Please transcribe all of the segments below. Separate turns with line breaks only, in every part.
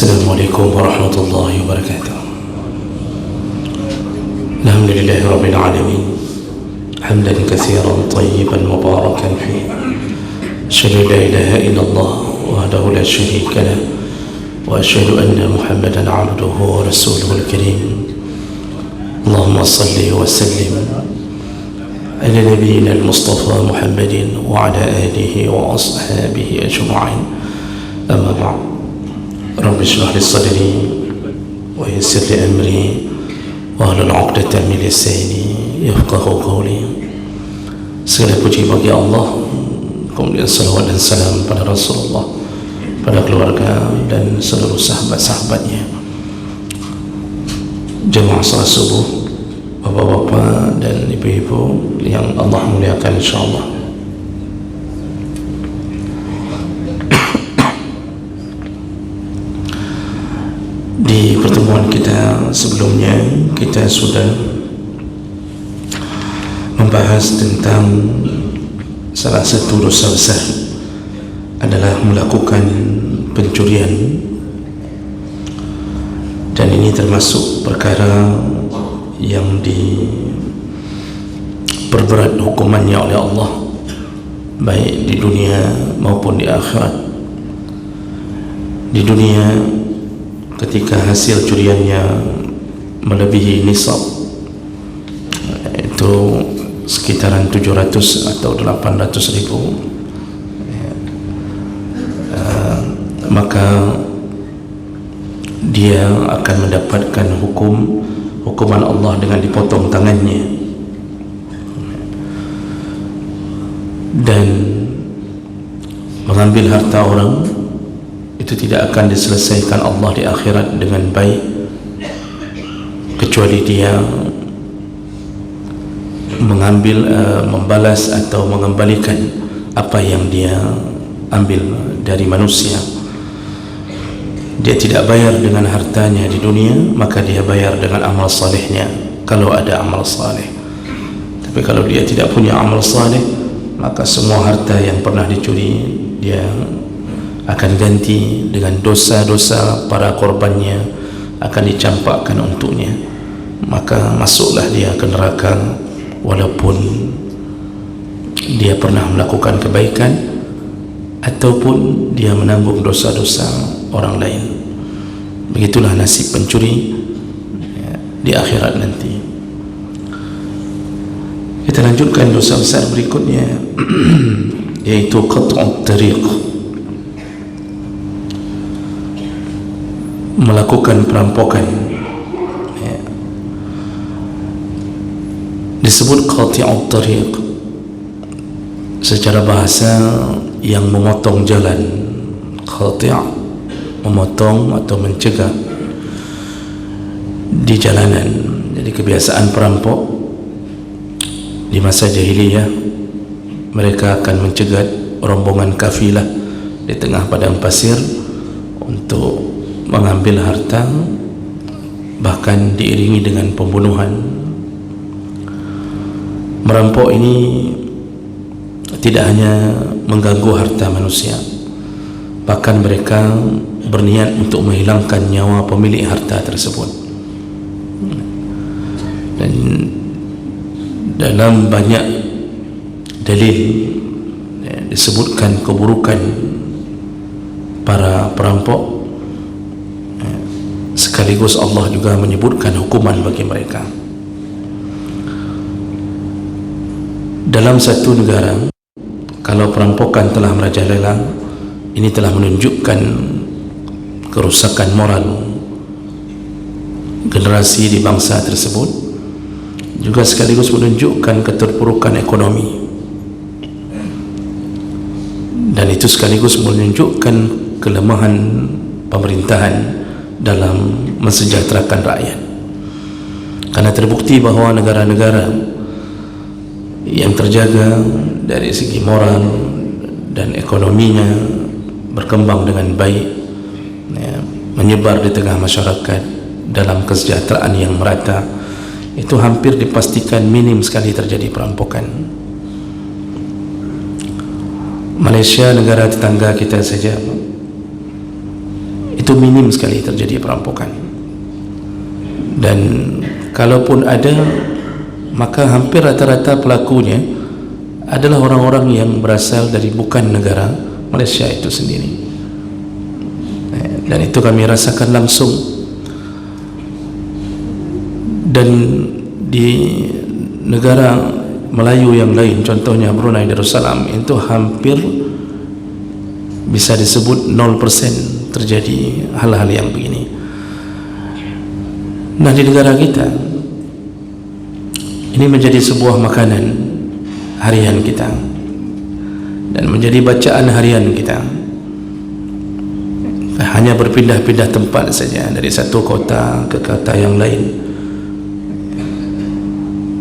السلام عليكم ورحمة الله وبركاته. الحمد لله رب العالمين حمدا كثيرا طيبا مباركا فيه. أشهد أن لا إله إلا الله وحده لا شريك له وأشهد أن محمدا عبده ورسوله الكريم. اللهم صل وسلم على نبينا المصطفى محمد وعلى آله وأصحابه أجمعين. أما بعد، رب اشرح لي صدري ويسر لي أمري واhlul 'uqdatam min lisani yafqahu qawli. Segala puji bagi Allah, kemudian salawat dan salam pada Rasulullah, pada keluarga dan seluruh sahabat-sahabatnya. Jemaah salat subuh, bapak-bapak dan ibu-ibu yang Allah muliakan insyaallah. Di pertemuan kita sebelumnya, kita sudah membahas tentang salah satu dosa besar adalah melakukan pencurian, dan ini termasuk perkara yang diperberat hukumannya oleh Allah, baik di dunia maupun di akhirat. Di dunia, ketika hasil curiannya melebihi nisab, itu sekitaran 700 atau 800 ribu, maka dia akan mendapatkan hukuman Allah dengan dipotong tangannya. Dan mengambil harta orang itu tidak akan diselesaikan Allah di akhirat dengan baik, kecuali dia mengambil, membalas atau mengembalikan apa yang dia ambil dari manusia. Dia tidak bayar dengan hartanya di dunia, maka dia bayar dengan amal salehnya, kalau ada amal saleh. Tapi kalau dia tidak punya amal saleh, maka semua harta yang pernah dicuri dia akan ganti dengan dosa-dosa para korbannya, akan dicampakkan untuknya. Maka masuklah dia ke neraka walaupun dia pernah melakukan kebaikan ataupun dia menanggung dosa-dosa orang lain. Begitulah nasib pencuri di akhirat nanti. Kita lanjutkan dosa besar berikutnya yaitu qat'ut tariq, melakukan perampokan. Disebut qati'ut tariq secara bahasa yang memotong jalan. Qati', memotong atau mencegah di jalanan. Jadi kebiasaan perampok di masa jahiliyah, mereka akan mencegat rombongan kafilah di tengah padang pasir untuk mengambil harta, bahkan diiringi dengan pembunuhan. Merampok ini tidak hanya mengganggu harta manusia, bahkan mereka berniat untuk menghilangkan nyawa pemilik harta tersebut. Dan dalam banyak dalil disebutkan keburukan para perampok, sekaligus Allah juga menyebutkan hukuman bagi mereka. Dalam satu negara, kalau perampokan telah merajalela, ini telah menunjukkan kerusakan moral generasi di bangsa tersebut, juga sekaligus menunjukkan keterpurukan ekonomi, dan itu sekaligus menunjukkan kelemahan pemerintahan dalam mensejahterakan rakyat. Karena terbukti bahawa negara-negara yang terjaga dari segi moral dan ekonominya berkembang dengan baik, menyebar di tengah masyarakat dalam kesejahteraan yang merata, itu hampir dipastikan minim sekali terjadi perampokan. Malaysia, negara tetangga kita saja, itu minim sekali terjadi perampokan. Dan kalaupun ada, maka hampir rata-rata pelakunya adalah orang-orang yang berasal dari bukan negara Malaysia itu sendiri. Dan itu kami rasakan langsung. Dan di negara Melayu yang lain, contohnya Brunei Darussalam, itu hampir bisa disebut 0% terjadi hal-hal yang begini. Nah, di negara kita ini menjadi sebuah makanan harian kita dan menjadi bacaan harian kita. Hanya berpindah-pindah tempat saja, dari satu kota ke kota yang lain.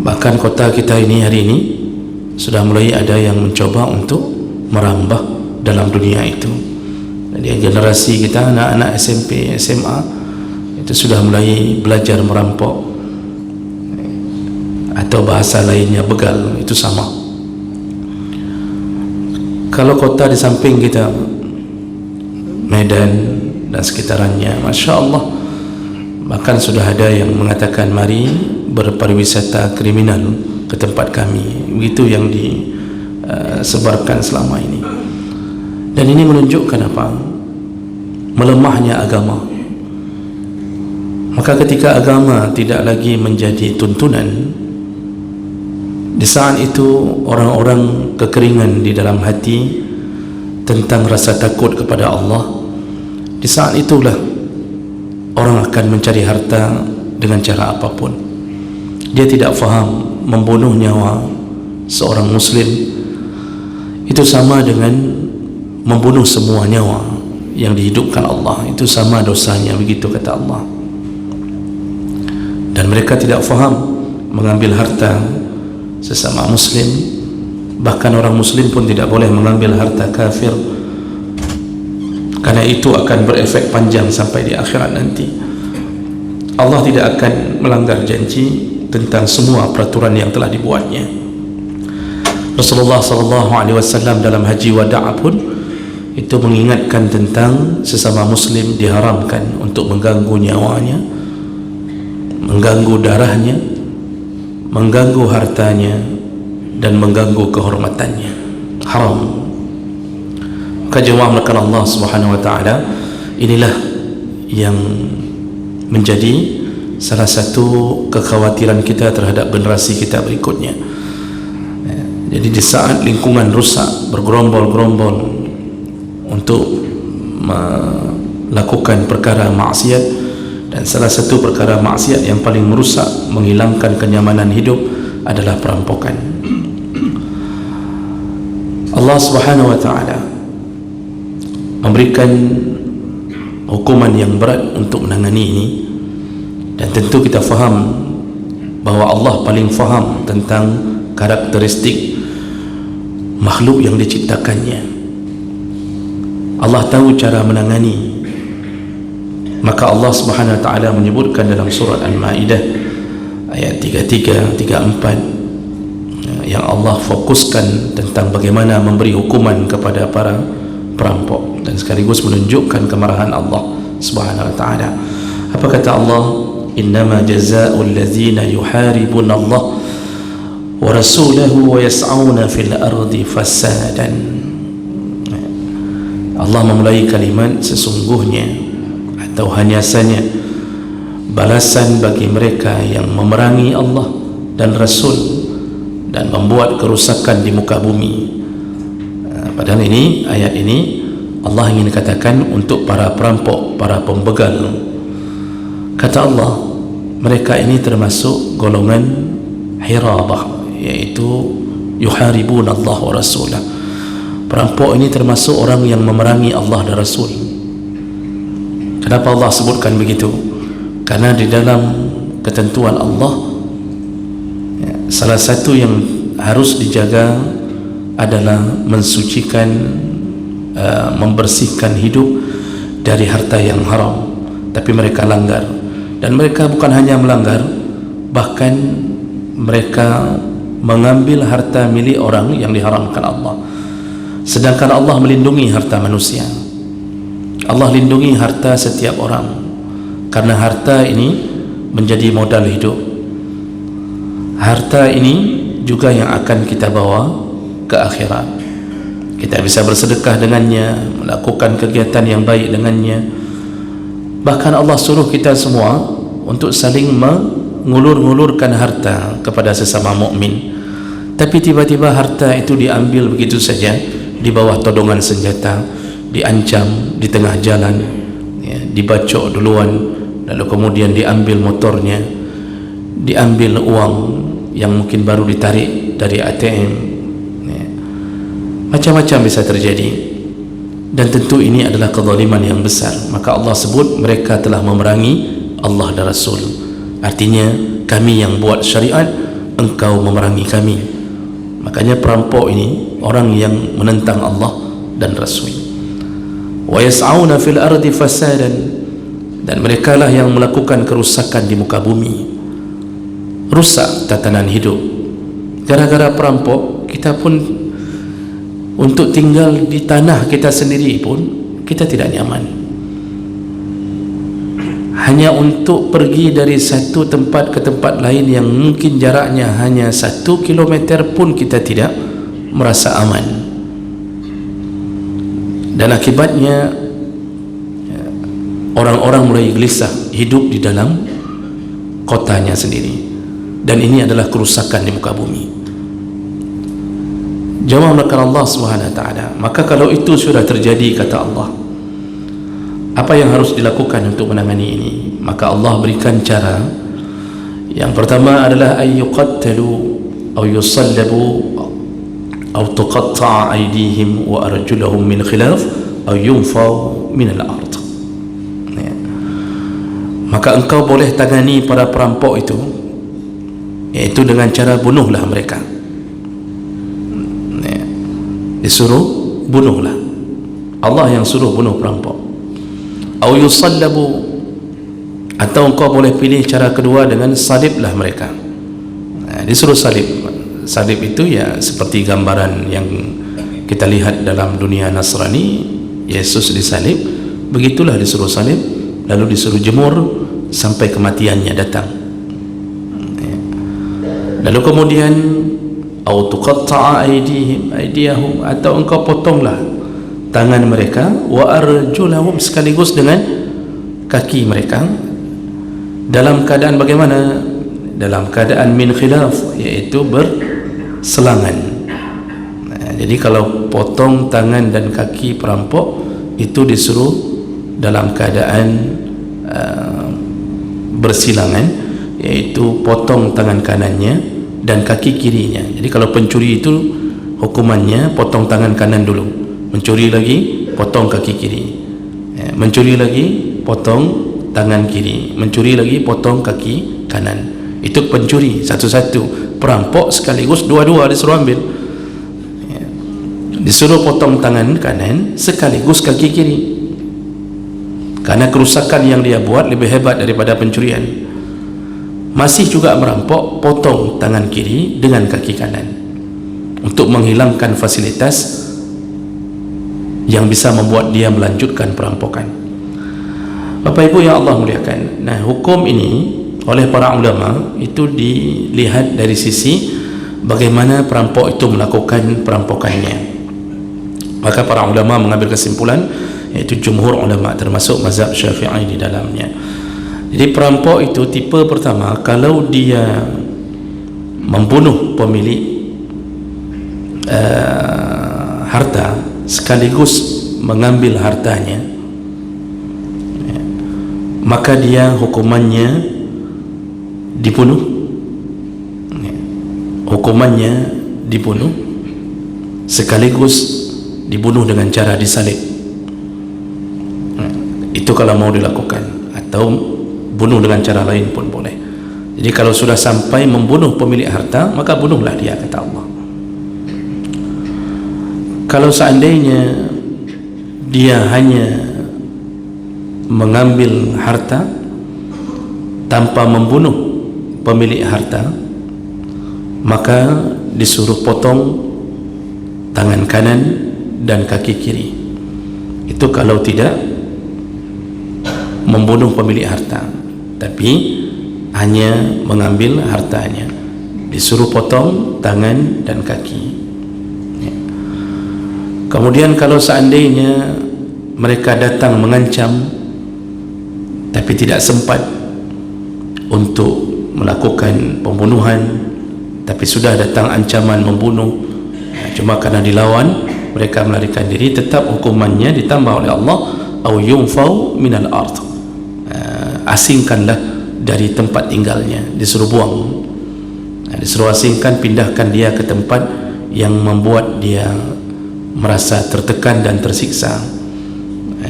Bahkan kota kita ini hari ini sudah mulai ada yang mencoba untuk merambah dalam dunia itu. Jadi generasi kita, anak-anak SMP, SMA itu sudah mulai belajar merampok, atau bahasa lainnya begal, itu sama. Kalau kota di samping kita, Medan dan sekitarannya, Masya Allah, bahkan sudah ada yang mengatakan mari berpariwisata kriminal ke tempat kami. Begitu yang disebarkan selama ini. Dan ini menunjukkan apa? Melemahnya agama. Maka ketika agama tidak lagi menjadi tuntunan, di saat itu orang-orang kekeringan di dalam hati tentang rasa takut kepada Allah. Di saat itulah orang akan mencari harta dengan cara apapun. Dia tidak faham membunuh nyawa seorang muslim itu sama dengan membunuh semua nyawa yang dihidupkan Allah. Itu sama dosanya, begitu kata Allah. Dan mereka tidak faham mengambil harta sesama muslim. Bahkan orang muslim pun tidak boleh mengambil harta kafir, karena itu akan berefek panjang sampai di akhirat nanti. Allah tidak akan melanggar janji tentang semua peraturan yang telah dibuatnya. Rasulullah SAW dalam haji wada' pun itu mengingatkan tentang sesama muslim diharamkan untuk mengganggu nyawanya, mengganggu darahnya, mengganggu hartanya, dan mengganggu kehormatannya. Haram. Maka jemaah melakukan Allah Subhanahu wa taala, inilah yang menjadi salah satu kekhawatiran kita terhadap generasi kita berikutnya. Jadi di saat lingkungan rusak, bergerombol-gerombol untuk melakukan perkara maksiat, dan salah satu perkara maksiat yang paling merusak, menghilangkan kenyamanan hidup adalah perampokan. Allah Subhanahu wa taala memberikan hukuman yang berat untuk menangani ini. Dan tentu kita faham bahawa Allah paling faham tentang karakteristik makhluk yang diciptakannya. Allah tahu cara menangani. Maka Allah Subhanahu wa taala menyebutkan dalam surat Al-Maidah ayat 33, 34 yang Allah fokuskan tentang bagaimana memberi hukuman kepada para perampok, dan sekaligus menunjukkan kemarahan Allah Subhanahu wa taala. Apa kata Allah? Innama jazaa'ul ladzina yuharibuna Allah wa rasulahu wa yas'auna fil ardi fasadan. Allah memulai kalimat sesungguhnya atau hanya saja balasan bagi mereka yang memerangi Allah dan Rasul dan membuat kerusakan di muka bumi. Padahal ini, ayat ini Allah ingin katakan untuk para perampok, para pembegal. Kata Allah, mereka ini termasuk golongan hirabah, yaitu yuharibun Allah wa rasulah. Perampok ini termasuk orang yang memerangi Allah dan Rasul. Kenapa Allah sebutkan begitu? Karena di dalam ketentuan Allah, salah satu yang harus dijaga adalah mensucikan, membersihkan hidup dari harta yang haram. Tapi mereka langgar, dan mereka bukan hanya melanggar, bahkan mereka mengambil harta milik orang yang diharamkan Allah, sedangkan Allah melindungi harta manusia. Allah lindungi harta setiap orang, karena harta ini menjadi modal hidup. Harta ini juga yang akan kita bawa ke akhirat. Kita bisa bersedekah dengannya, melakukan kegiatan yang baik dengannya. Bahkan Allah suruh kita semua untuk saling mengulur-ngulurkan harta kepada sesama mukmin. Tapi tiba-tiba harta itu diambil begitu saja di bawah todongan senjata, diancam di tengah jalan, ya, dibacok duluan, lalu kemudian diambil motornya, diambil uang yang mungkin baru ditarik dari ATM, ya. Macam-macam bisa terjadi, dan tentu ini adalah kezaliman yang besar. Maka Allah sebut mereka telah memerangi Allah dan Rasul. Artinya kami yang buat syariat, engkau memerangi kami. Makanya perampok ini orang yang menentang Allah dan Rasul. Wa yas'auna fil ardi fasadan, dan mereka lah yang melakukan kerusakan di muka bumi, rusak tatanan hidup. Gara-gara perampok, kita pun untuk tinggal di tanah kita sendiri pun kita tidak nyaman. Hanya untuk pergi dari satu tempat ke tempat lain yang mungkin jaraknya hanya 1 kilometer pun kita tidak merasa aman. Dan akibatnya orang-orang mulai gelisah hidup di dalam kotanya sendiri, dan ini adalah kerusakan di muka bumi. Jamaah melakukan Allah Subhanahu wa taala. Maka kalau itu sudah terjadi, kata Allah, apa yang harus dilakukan untuk menangani ini? Maka Allah berikan cara. Yang pertama adalah ayyuqattalu aw yusallabu aw tuqatta'a aydihim wa arjuluhum min khilaf aw yunfaw min al-ard. Maka engkau boleh tangani para perampok itu, yaitu dengan cara bunuhlah mereka. Disuruh bunuhlah. Allah yang suruh bunuh perampok. Au yusallabu, atau engkau boleh pilih cara kedua dengan saliblah mereka. Disuruh salib. Salib itu ya seperti gambaran yang kita lihat dalam dunia Nasrani, Yesus disalib, begitulah disuruh salib, lalu disuruh jemur sampai kematiannya datang. Lalu kemudian au tuqatta'a aydiyahum, atau engkau potonglah tangan mereka, wa arjulahum, sekaligus dengan kaki mereka. Dalam keadaan bagaimana? Dalam keadaan min khilaf, yaitu berselangan. Jadi kalau potong tangan dan kaki perampok itu disuruh dalam keadaan bersilangan, yaitu potong tangan kanannya dan kaki kirinya. Jadi kalau pencuri itu hukumannya potong tangan kanan dulu, mencuri lagi potong kaki kiri, mencuri lagi potong tangan kiri, mencuri lagi potong kaki kanan. Itu pencuri satu-satu. Perampok sekaligus dua-dua disuruh ambil, disuruh potong tangan kanan sekaligus kaki kiri, karena kerusakan yang dia buat lebih hebat daripada pencurian. Masih juga merampok, potong tangan kiri dengan kaki kanan untuk menghilangkan fasilitas yang bisa membuat dia melanjutkan perampokan. Bapak Ibu yang Allah muliakan, nah hukum ini oleh para ulama itu dilihat dari sisi bagaimana perampok itu melakukan perampokannya. Maka para ulama mengambil kesimpulan, yaitu jumhur ulama termasuk mazhab Syafi'i di dalamnya. Jadi perampok itu tipe pertama, kalau dia membunuh pemilik harta sekaligus mengambil hartanya, maka dia hukumannya dibunuh. Hukumannya dibunuh sekaligus dibunuh dengan cara disalib. Itu kalau mau dilakukan, atau bunuh dengan cara lain pun boleh. Jadi kalau sudah sampai membunuh pemilik harta, maka bunuhlah dia, kata Allah. Kalau seandainya dia hanya mengambil harta tanpa membunuh pemilik harta, maka disuruh potong tangan kanan dan kaki kiri. Itu kalau tidak membunuh pemilik harta, tapi hanya mengambil hartanya, disuruh potong tangan dan kaki. Kemudian kalau seandainya mereka datang mengancam tapi tidak sempat untuk melakukan pembunuhan, tapi sudah datang ancaman membunuh, cuma karena dilawan mereka melarikan diri, tetap hukumannya ditambah oleh Allah, au yunfau minal ard, asingkanlah dari tempat tinggalnya, disuruh buang, disuruh asingkan, pindahkan dia ke tempat yang membuat dia merasa tertekan dan tersiksa,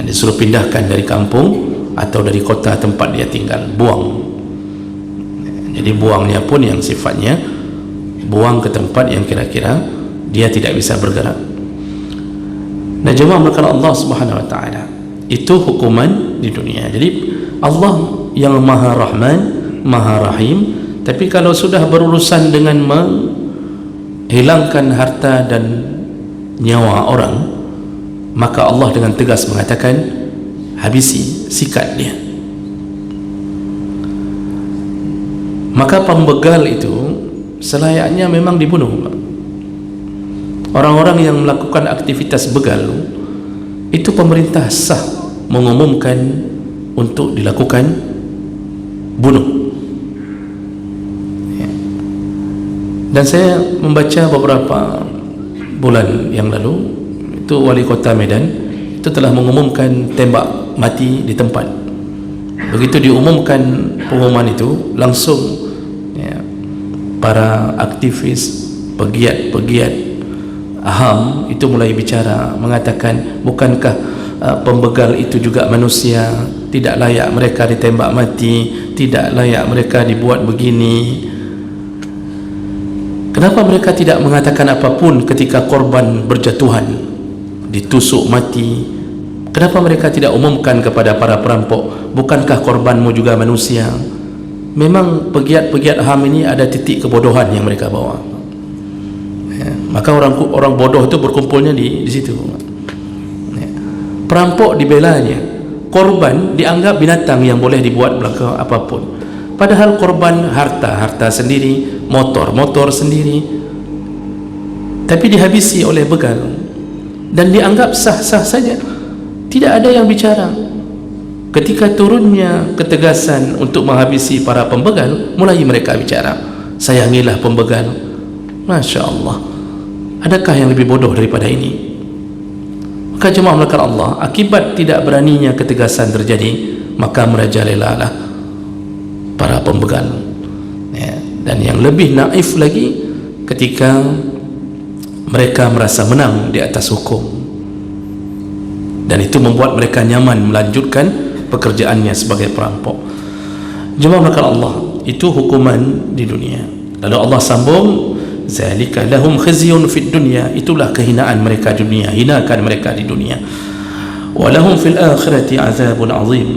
disuruh pindahkan dari kampung atau dari kota tempat dia tinggal, buang. Jadi buangnya pun yang sifatnya buang ke tempat yang kira-kira dia tidak bisa bergerak. Nah, jemaah melakukan Allah Subhanahu wa taala, itu hukuman di dunia. Jadi Allah yang Maha Rahman, Maha Rahim, tapi kalau sudah berurusan dengan menghilangkan harta dan nyawa orang, maka Allah dengan tegas mengatakan, habisi, sikat dia. Maka pembegal itu selayaknya memang dibunuh. Orang-orang yang melakukan aktivitas begal itu pemerintah sah mengumumkan untuk dilakukan bunuh. Dan saya membaca beberapa bulan yang lalu, itu wali kota Medan itu telah mengumumkan tembak mati di tempat. Begitu diumumkan pengumuman itu, langsung para aktivis, pegiat-pegiat HAM itu mulai bicara, mengatakan, bukankah pembegal itu juga manusia, tidak layak mereka ditembak mati, tidak layak mereka dibuat begini. Kenapa mereka tidak mengatakan apapun ketika korban berjatuhan, ditusuk mati? Kenapa mereka tidak umumkan kepada para perampok, bukankah korbanmu juga manusia? Memang pegiat-pegiat HAM ini ada titik kebodohan yang mereka bawa. Maka orang bodoh itu berkumpulnya di situ. Perampok dibelanya, korban dianggap binatang yang boleh dibuat belaka apapun. Padahal korban harta sendiri, motor sendiri, tapi dihabisi oleh begal dan dianggap sah-sah saja, tidak ada yang bicara. Ketika turunnya ketegasan untuk menghabisi para pembegal, mulai mereka bicara, sayangilah pembegal. Masya Allah, adakah yang lebih bodoh daripada ini? Maka jemaah melakukan Allah, akibat tidak beraninya ketegasan terjadi, maka merajalelalah para pembegal. Dan yang lebih naif lagi, ketika mereka merasa menang di atas hukum, dan itu membuat mereka nyaman melanjutkan pekerjaannya sebagai perampok. Jemaah melakukan Allah, itu hukuman di dunia. Lalu Allah sambung, zalika lahum khizyun fid dunya, itulah kehinaan mereka di dunia, hinakan mereka di dunia. Wa lahum fil akhirati azabun azim,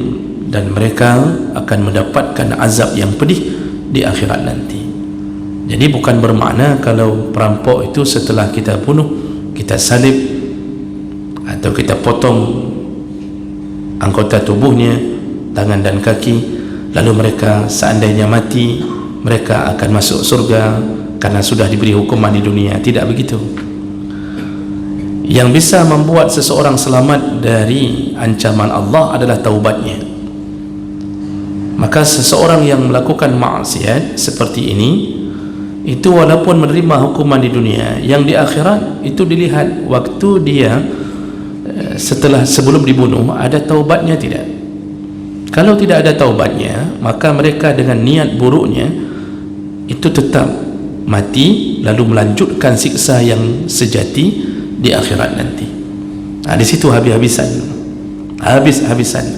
dan mereka akan mendapatkan azab yang pedih di akhirat nanti. Jadi bukan bermakna kalau perampok itu setelah kita bunuh, kita salib atau kita potong anggota tubuhnya, tangan dan kaki, lalu mereka seandainya mati, mereka akan masuk surga karena sudah diberi hukuman di dunia. Tidak begitu. Yang bisa membuat seseorang selamat dari ancaman Allah adalah taubatnya. Maka seseorang yang melakukan maksiat seperti ini, itu walaupun menerima hukuman di dunia, yang di akhirat itu dilihat waktu dia sebelum dibunuh ada taubatnya tidak. Kalau tidak ada taubatnya, maka mereka dengan niat buruknya itu tetap mati, lalu melanjutkan siksa yang sejati di akhirat nanti. Di situ habis-habisan.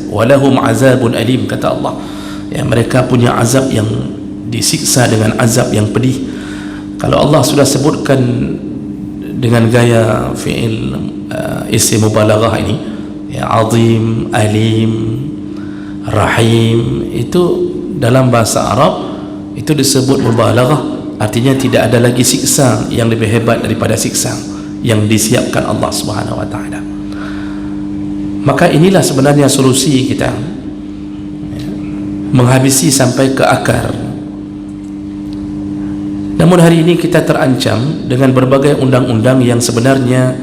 Walahum azabun alim, kata Allah. Ya, mereka punya azab yang disiksa dengan azab yang pedih. Kalau Allah sudah sebutkan dengan gaya fi'il isim mubalaghah ini, ya, azim, alim, rahim, itu dalam bahasa Arab itu disebut mubalaghah, artinya tidak ada lagi siksa yang lebih hebat daripada siksa yang disiapkan Allah Subhanahu wa taala. Maka inilah sebenarnya solusi kita menghabisi sampai ke akar. Namun hari ini kita terancam dengan berbagai undang-undang yang sebenarnya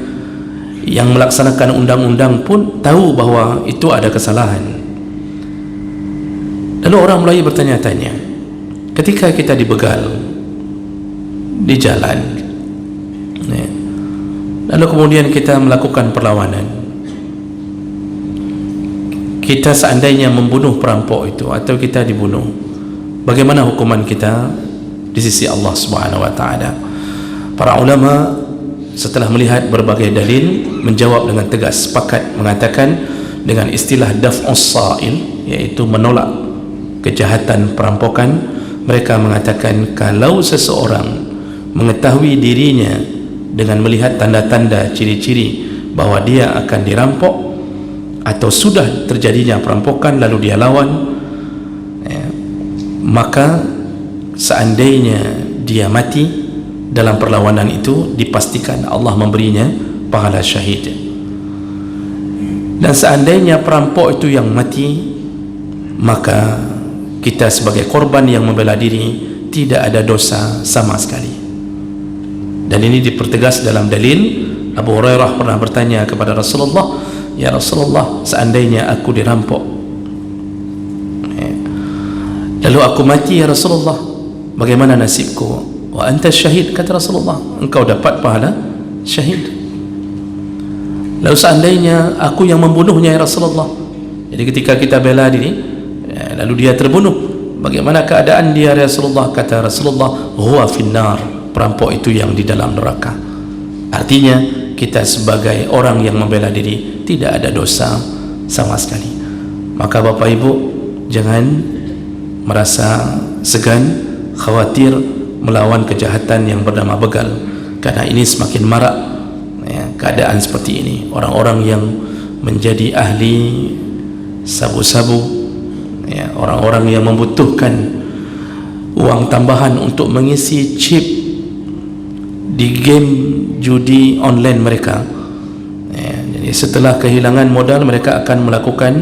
yang melaksanakan undang-undang pun tahu bahawa itu ada kesalahan. Lalu orang mulai bertanya-tanya, ketika kita dibegal di jalan, lalu kemudian kita melakukan perlawanan, kita seandainya membunuh perampok itu atau kita dibunuh, bagaimana hukuman kita di sisi Allah Subhanahu wa taala? Para ulama setelah melihat berbagai dalil menjawab dengan tegas, sepakat mengatakan dengan istilah daf'us sa'il, yaitu menolak kejahatan perampokan. Mereka mengatakan kalau seseorang mengetahui dirinya dengan melihat tanda-tanda ciri-ciri bahawa dia akan dirampok atau sudah terjadinya perampokan lalu dia lawan, maka seandainya dia mati dalam perlawanan itu, dipastikan Allah memberinya pahala syahid. Dan seandainya perampok itu yang mati, maka kita sebagai korban yang membela diri tidak ada dosa sama sekali. Dan ini dipertegas dalam dalil. Abu Hurairah pernah bertanya kepada Rasulullah, ya Rasulullah, seandainya aku dirampok lalu aku mati ya Rasulullah, bagaimana nasibku? Wa anta syahid, kata Rasulullah, engkau dapat pahala syahid. Lalu seandainya aku yang membunuhnya ya Rasulullah, jadi ketika kita bela diri lalu dia terbunuh, bagaimana keadaan dia ya Rasulullah? Kata Rasulullah, huwa finnar, perampok itu yang di dalam neraka. Artinya kita sebagai orang yang membela diri tidak ada dosa sama sekali. Maka Bapak Ibu jangan merasa segan, khawatir melawan kejahatan yang bernama begal, karena ini semakin marak keadaan seperti ini. Orang-orang yang menjadi ahli sabu-sabu, orang-orang yang membutuhkan uang tambahan untuk mengisi chip di game judi online mereka, jadi setelah kehilangan modal mereka akan melakukan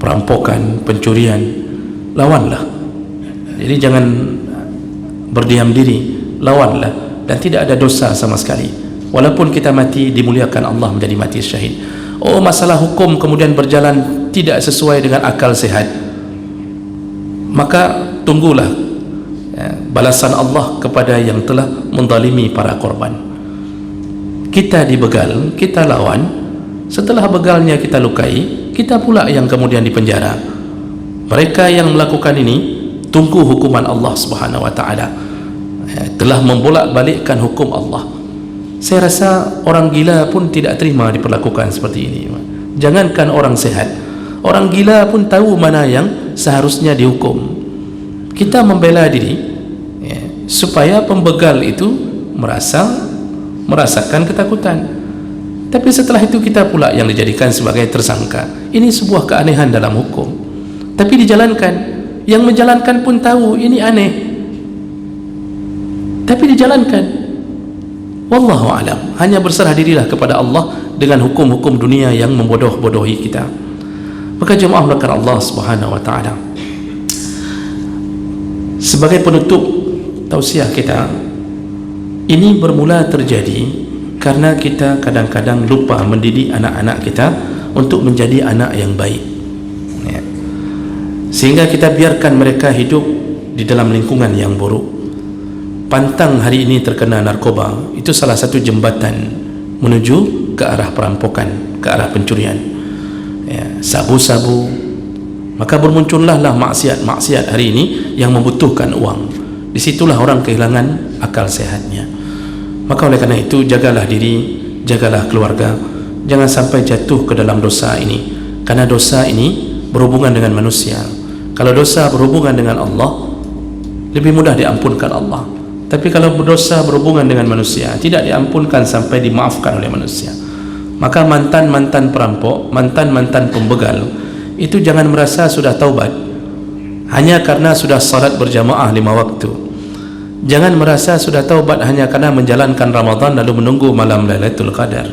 perampokan, pencurian. Lawanlah. Jadi jangan berdiam diri, lawanlah, dan tidak ada dosa sama sekali. Walaupun kita mati, dimuliakan Allah menjadi mati syahid. Oh, masalah hukum kemudian berjalan tidak sesuai dengan akal sehat, maka tunggulah balasan Allah kepada yang telah menzalimi para korban. Kita dibegal, kita lawan, setelah begalnya kita lukai, kita pula yang kemudian dipenjara. Mereka yang melakukan ini tunggu hukuman Allah Subhanahu wa taala, telah membolak-balikkan hukum Allah. Saya rasa orang gila pun tidak terima diperlakukan seperti ini. Jangankan orang sehat, orang gila pun tahu mana yang seharusnya dihukum. Kita membela diri supaya pembegal itu merasakan ketakutan, tapi setelah itu kita pula yang dijadikan sebagai tersangka. Ini sebuah keanehan dalam hukum, tapi dijalankan. Yang menjalankan pun tahu ini aneh, tapi dijalankan. Wallahu alam. Hanya berserah dirilah kepada Allah dengan hukum-hukum dunia yang membodoh-bodohi kita. Maka jemaah melakukan Allah Subhanahu wa taala, sebagai penutup tausiah kita, ini bermula terjadi karena kita kadang-kadang lupa mendidik anak-anak kita untuk menjadi anak yang baik, sehingga kita biarkan mereka hidup di dalam lingkungan yang buruk. Pantang hari ini terkena narkoba, itu salah satu jembatan menuju ke arah perampokan, ke arah pencurian. Sabu-sabu, maka bermuncullah maksiat-maksiat hari ini yang membutuhkan uang. Disitulah orang kehilangan akal sehatnya. Maka oleh karena itu, jagalah diri, jagalah keluarga, jangan sampai jatuh ke dalam dosa ini, karena dosa ini berhubungan dengan manusia. Kalau dosa berhubungan dengan Allah, lebih mudah diampunkan Allah. Tapi kalau dosa berhubungan dengan manusia, tidak diampunkan sampai dimaafkan oleh manusia. Maka mantan-mantan perampok, mantan-mantan pembegal itu jangan merasa sudah taubat hanya karena sudah salat berjamaah 5 waktu. Jangan merasa sudah taubat hanya karena menjalankan Ramadan lalu menunggu malam Lailatul Qadar.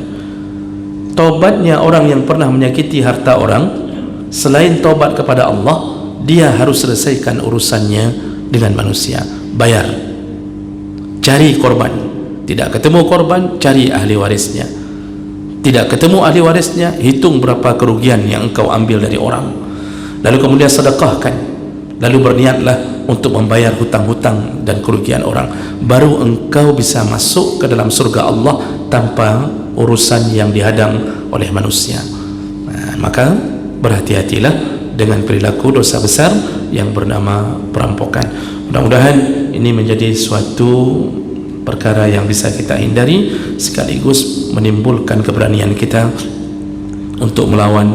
Taubatnya orang yang pernah menyakiti harta orang, selain taubat kepada Allah, dia harus selesaikan urusannya dengan manusia. Bayar, cari korban. Tidak ketemu korban, cari ahli warisnya. Tidak ketemu ahli warisnya, hitung berapa kerugian yang engkau ambil dari orang, lalu kemudian sedekahkan, lalu berniatlah untuk membayar hutang-hutang dan kerugian orang. Baru engkau bisa masuk ke dalam surga Allah tanpa urusan yang dihadang oleh manusia. Maka berhati-hatilah dengan perilaku dosa besar yang bernama perampokan. Mudah-mudahan ini menjadi suatu perkara yang bisa kita hindari, sekaligus menimbulkan keberanian kita untuk melawan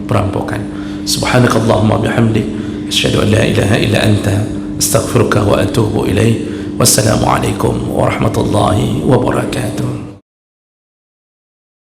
perampokan. Subhanakallahumma bihamdik, asyhadu an la ilaha illa anta, astaghfiruka wa atubu ilaik. Wassalamu alaikum warahmatullahi wabarakatuh.